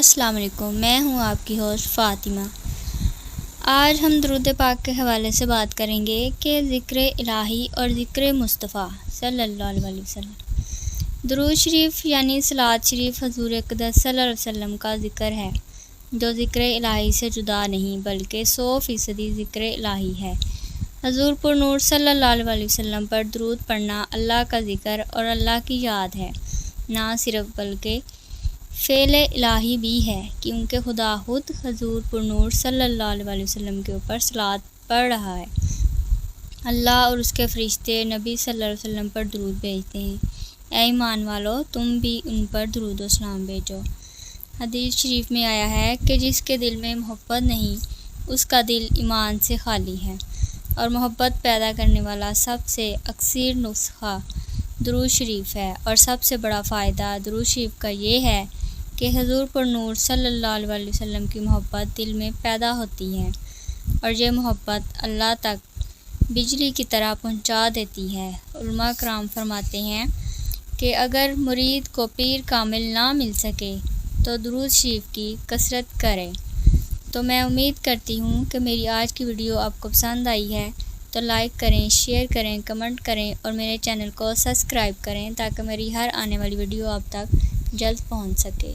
السلام علیکم، میں ہوں آپ کی ہوسٹ فاطمہ۔ آج ہم درود پاک کے حوالے سے بات کریں گے کہ ذکر الہی اور ذکر مصطفیٰ صلی اللہ علیہ وسلم۔ درود شریف یعنی صلوات شریف حضور اقدس صلی اللہ علیہ وسلم کا ذکر ہے، جو ذکر الہی سے جدا نہیں بلکہ 100% ذکر الہی ہے۔ حضور پر نور صلی اللہ علیہ وسلم پر درود پڑھنا اللہ کا ذکر اور اللہ کی یاد ہے، نہ صرف بلکہ فعل الہی بھی ہے، کیونکہ خدا خود حضور پر نور صلی اللہ علیہ وسلم کے اوپر صلوات پڑھ رہا ہے۔ اللہ اور اس کے فرشتے نبی صلی اللہ علیہ وسلم پر درود بھیجتے ہیں۔ اے ایمان والو، تم بھی ان پر درود و سلام بھیجو۔ حدیث شریف میں آیا ہے کہ جس کے دل میں محبت نہیں، اس کا دل ایمان سے خالی ہے، اور محبت پیدا کرنے والا سب سے اکثر نسخہ درود شریف ہے، اور سب سے بڑا فائدہ درود شریف کا یہ ہے کہ حضور پر نور صلی اللہ علیہ وسلم کی محبت دل میں پیدا ہوتی ہے، اور یہ محبت اللہ تک بجلی کی طرح پہنچا دیتی ہے۔ علماء کرام فرماتے ہیں کہ اگر مرید کو پیر کامل نہ مل سکے تو درود شریف کی کثرت کرے۔ تو میں امید کرتی ہوں کہ میری آج کی ویڈیو آپ کو پسند آئی ہے، تو لائک کریں، شیئر کریں، کمنٹ کریں اور میرے چینل کو سبسکرائب کریں تاکہ میری ہر آنے والی ویڈیو آپ تک جلد پہنچ سکے۔